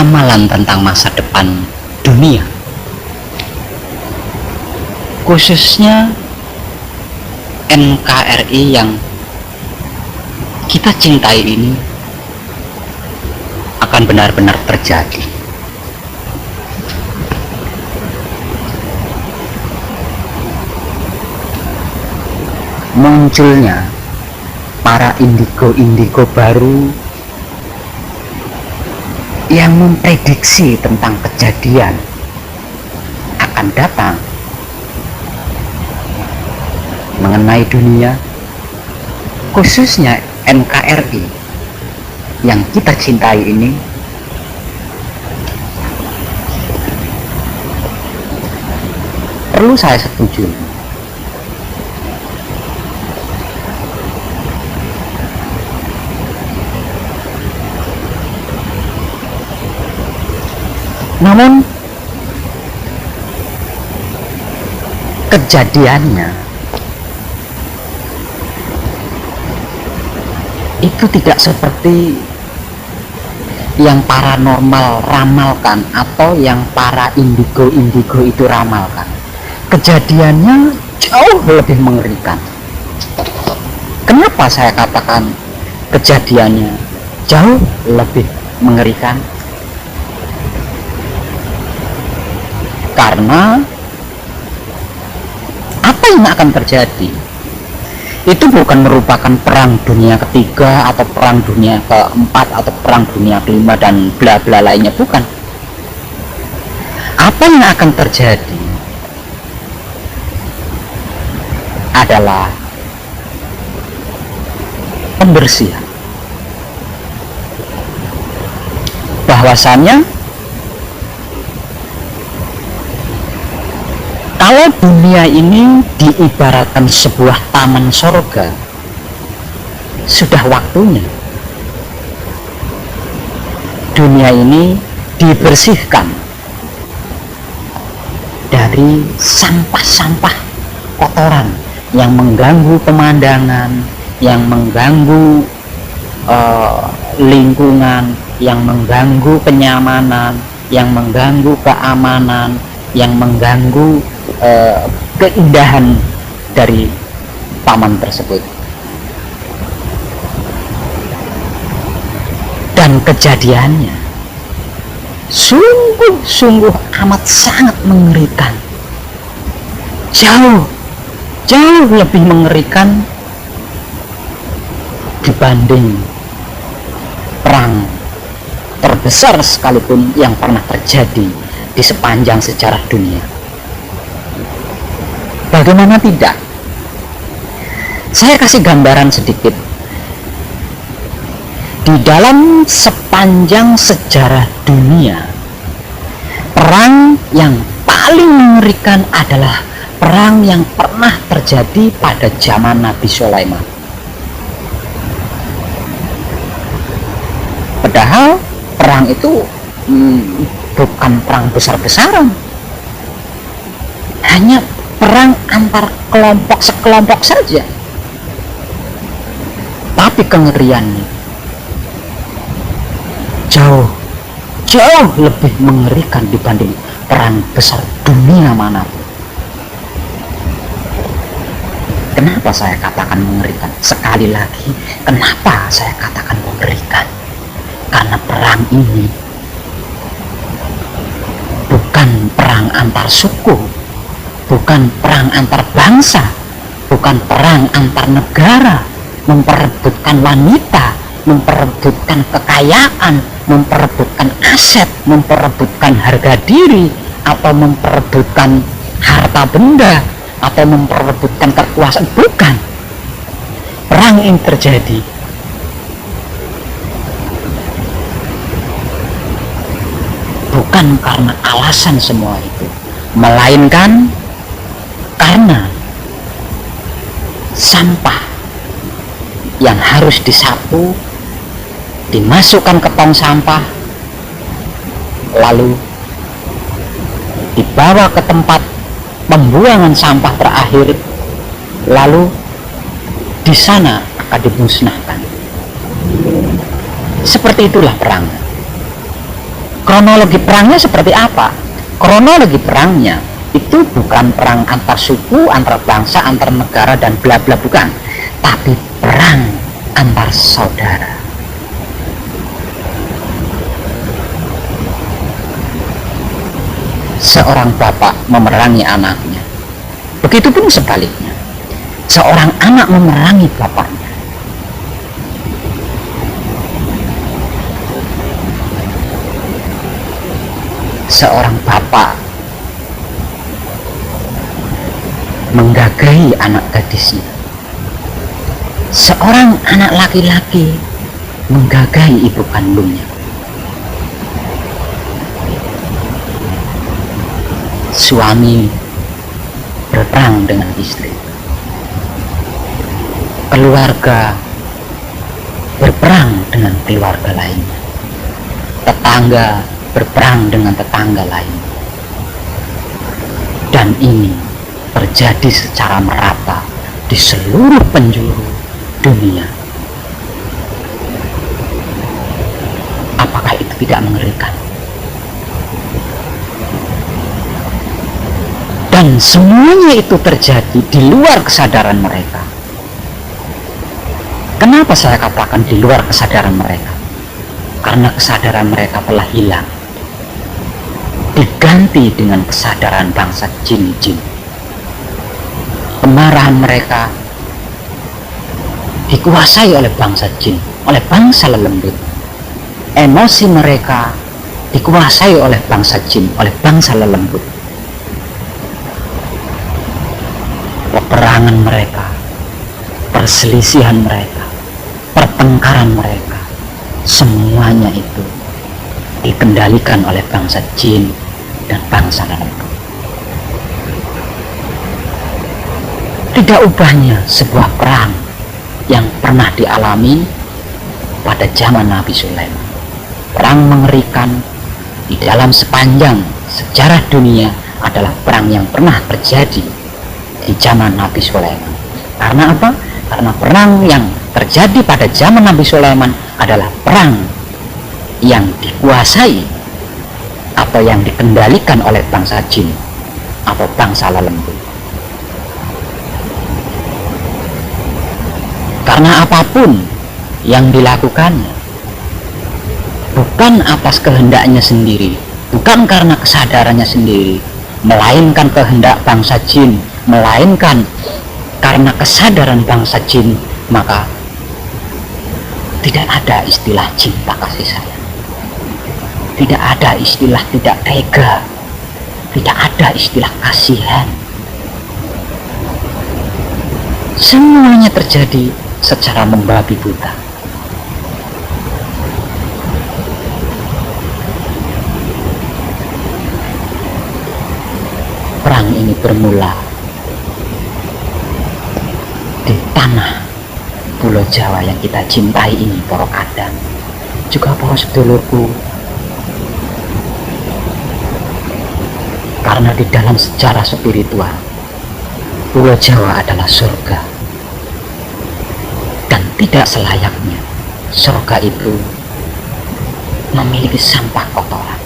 ramalan tentang masa depan dunia, khususnya NKRI yang kita cintai ini akan benar-benar terjadi. Munculnya para indigo baru yang memprediksi tentang kejadian akan datang mengenai dunia, khususnya NKRI yang kita cintai ini, perlu saya setuju. Namun kejadiannya itu tidak seperti yang paranormal ramalkan atau yang para indigo itu ramalkan. Kejadiannya jauh lebih mengerikan. Kenapa saya katakan kejadiannya jauh lebih mengerikan? Karena apa yang akan terjadi itu bukan merupakan perang dunia ketiga atau perang dunia keempat atau perang dunia kelima dan bla bla lainnya, bukan. Apa yang akan terjadi adalah pembersihan. Bahwasannya kalau dunia ini diibaratkan sebuah taman sorga, sudah waktunya dunia ini dibersihkan dari sampah-sampah kotoran yang mengganggu pemandangan, yang mengganggu lingkungan, yang mengganggu kenyamanan, yang mengganggu keamanan, yang mengganggu keindahan dari taman tersebut. Dan kejadiannya sungguh amat sangat mengerikan, jauh lebih mengerikan dibanding perang terbesar sekalipun yang pernah terjadi di sepanjang sejarah dunia. Bagaimana tidak? Saya kasih gambaran sedikit. Di dalam sepanjang sejarah dunia, perang yang paling mengerikan adalah perang yang pernah terjadi pada zaman Nabi Sulaiman. Padahal perang itu bukan perang besar-besaran, hanya perang antar kelompok sekelompok saja, tapi kengeriannya jauh lebih mengerikan dibanding perang besar dunia manapun. Kenapa saya katakan mengerikan? Sekali lagi, kenapa saya katakan mengerikan? Karena perang ini bukan perang antar suku, bukan perang antar bangsa, bukan perang antar negara, memperebutkan wanita, memperebutkan kekayaan, memperebutkan aset, memperebutkan harga diri, atau memperebutkan harta benda, atau memperebutkan kekuasaan. Bukan. Perang ini terjadi bukan karena alasan semua itu, melainkan karena sampah yang harus disapu dimasukkan ke tong sampah, lalu dibawa ke tempat pembuangan sampah terakhir, lalu di sana akan dimusnahkan. Seperti itulah perang. Kronologi perangnya seperti apa? Kronologi perangnya itu bukan perang antar suku, antar bangsa, antar negara dan bla bla, bukan, tapi perang antar saudara. Seorang bapak memerangi anaknya, begitupun sebaliknya, seorang anak memerangi bapaknya. Seorang bapak menggagahi anak gadisnya, seorang anak laki-laki menggagahi ibu kandungnya. Suami berperang dengan istri, keluarga berperang dengan keluarga lainnya, tetangga berperang dengan tetangga lain, dan ini terjadi secara merata di seluruh penjuru dunia. Apakah itu tidak mengerikan? Dan semuanya itu terjadi di luar kesadaran mereka. Kenapa saya katakan di luar kesadaran mereka? Karena kesadaran mereka telah hilang, diganti dengan kesadaran bangsa jin-jin. Kemarahan mereka dikuasai oleh bangsa jin, oleh bangsa lelembut. Emosi mereka dikuasai oleh bangsa jin, oleh bangsa lelembut. Peperangan mereka, perselisihan mereka, pertengkaran mereka, semuanya itu dikendalikan oleh bangsa jin dan bangsa lelembut. Tidak ubahnya sebuah perang yang pernah dialami pada zaman Nabi Sulaiman. Perang mengerikan di dalam sepanjang sejarah dunia adalah perang yang pernah terjadi di zaman Nabi Sulaiman. Karena apa? Karena perang yang terjadi pada zaman Nabi Sulaiman adalah perang yang dikuasai atau yang dikendalikan oleh bangsa jin atau bangsa lelembut. Karena apapun yang dilakukannya bukan atas kehendaknya sendiri, bukan karena kesadarannya sendiri, melainkan kehendak bangsa jin, melainkan karena kesadaran bangsa jin, maka tidak ada istilah cinta kasih sayang, tidak ada istilah tidak tega, tidak ada istilah kasihan. Semuanya terjadi secara membabi buta. Perang ini bermula di tanah Pulau Jawa yang kita cintai ini, para kadang, juga para sedulurku. Karena di dalam sejarah spiritual, Pulau Jawa adalah surga. Dan tidak selayaknya surga itu memiliki sampah kotoran.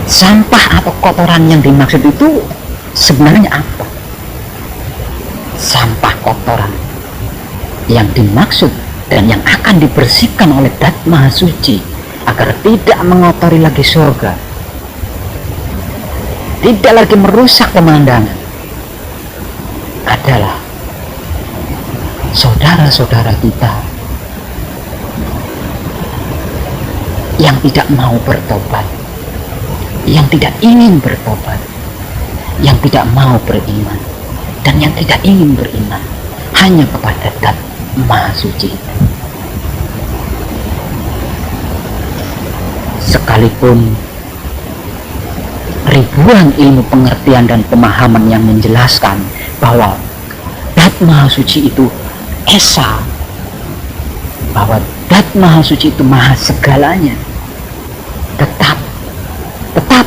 Sampah atau kotoran yang dimaksud itu sebenarnya apa? Sampah kotoran yang dimaksud dan yang akan dibersihkan oleh Dat Maha Suci agar tidak mengotori lagi surga, tidak lagi merusak pemandangan, adalah saudara-saudara kita yang tidak mau bertobat, yang tidak ingin bertobat, yang tidak mau beriman, dan yang tidak ingin beriman hanya kepada Dat Maha Suci. Sekalipun ribuan ilmu pengertian dan pemahaman yang menjelaskan bahwa Dat Maha Suci itu esa, bahwa Dat Maha Suci itu maha segalanya, tetap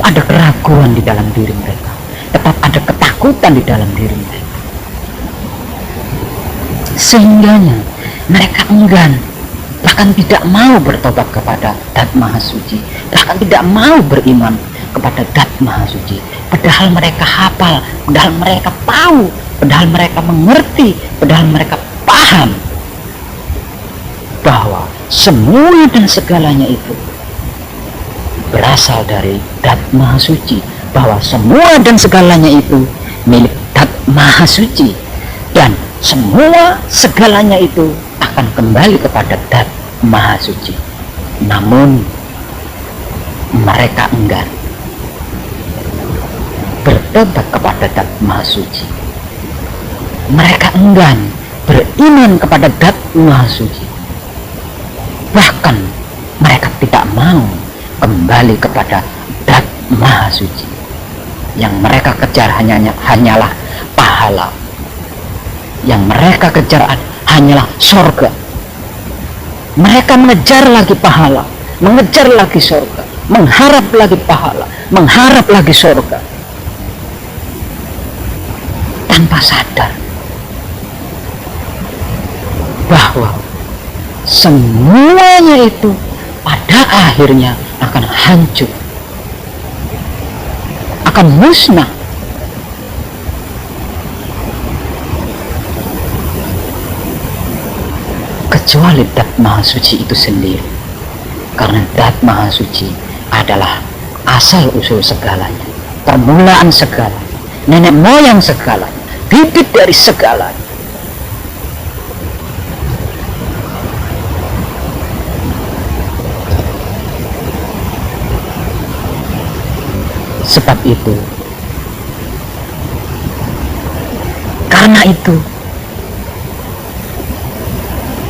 ada keraguan di dalam diri mereka, tetap ada ketakutan di dalam diri mereka. Sehingganya Mereka enggan, bahkan tidak mau bertobat kepada Dat Maha Suci, bahkan tidak mau beriman kepada Dat Maha Suci. Padahal mereka hafal, padahal mereka tahu, padahal mereka mengerti, padahal mereka paham bahwa semua dan segalanya itu berasal dari Dat Maha Suci, bahwa semua dan segalanya itu milik Dat Maha Suci, dan semua segalanya itu akan kembali kepada Dat Maha Suci. Namun mereka enggan bertobat kepada Dat Maha Suci. Mereka enggan beriman kepada Dat Maha Suci. Bahkan mereka tidak mau kembali kepada Dat Maha Suci. Yang mereka kejar hanyalah pahala. Yang mereka kejar hanyalah surga. Mereka mengejar lagi pahala, mengejar lagi surga, mengharap lagi pahala, mengharap lagi surga, tanpa sadar bahwa semuanya itu pada akhirnya akan hancur, akan musnah. Kecuali Dat Maha Suci itu sendiri. Karena Dat Maha Suci adalah asal usul segalanya, permulaan segala, nenek moyang segalanya, bibit dari segalanya. Sebab itu, karena itu,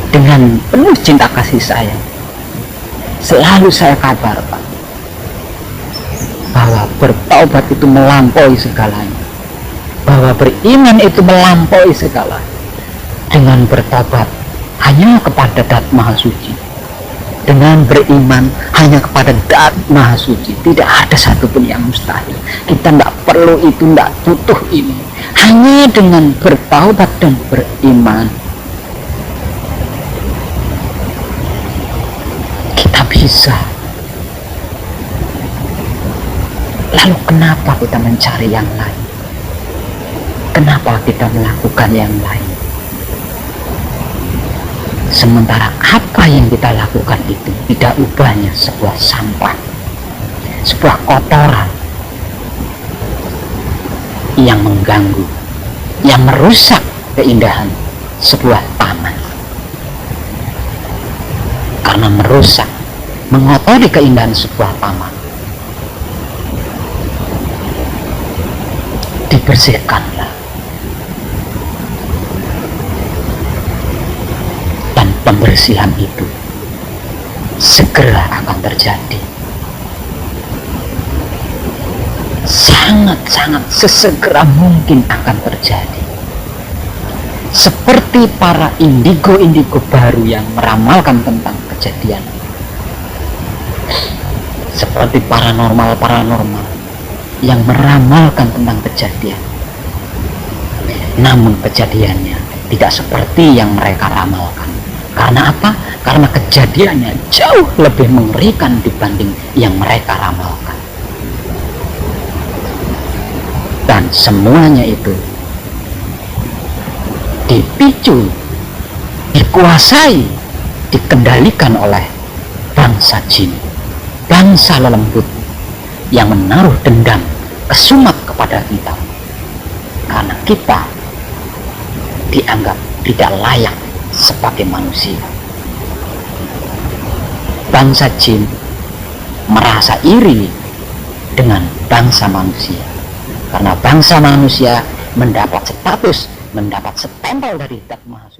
dengan penuh cinta kasih sayang, selalu saya kabarkan bahwa bertaubat itu melampaui segalanya, bahwa beriman itu melampaui segalanya. Dengan bertobat hanya kepada Dat Maha Suci, dengan beriman hanya kepada Dat Maha Suci, tidak ada satupun yang mustahil. Kita tidak perlu itu, tidak butuh ini. Hanya dengan bertaubat dan beriman kita bisa. Lalu kenapa kita mencari yang lain? Kenapa kita melakukan yang lain? Sementara apa yang kita lakukan itu tidak ubahnya sebuah sampah, sebuah kotoran yang mengganggu, yang merusak keindahan sebuah taman. Karena merusak, mengotori keindahan sebuah taman, dibersihkanlah. Pembersihan itu segera akan terjadi, sangat-sangat sesegera mungkin akan terjadi. Seperti para indigo-indigo baru yang meramalkan tentang kejadian, seperti paranormal yang meramalkan tentang kejadian. Namun kejadiannya tidak seperti yang mereka ramalkan. Karena apa? Karena kejadiannya jauh lebih mengerikan dibanding yang mereka ramalkan. Dan semuanya itu dipicu, dikuasai, dikendalikan oleh bangsa jin, bangsa lelembut yang menaruh dendam kesumat kepada kita. Karena kita dianggap tidak layak sebagai manusia. Bangsa jin merasa iri dengan bangsa manusia, karena bangsa manusia mendapat status, mendapat stempel dari Dat Maha Suci.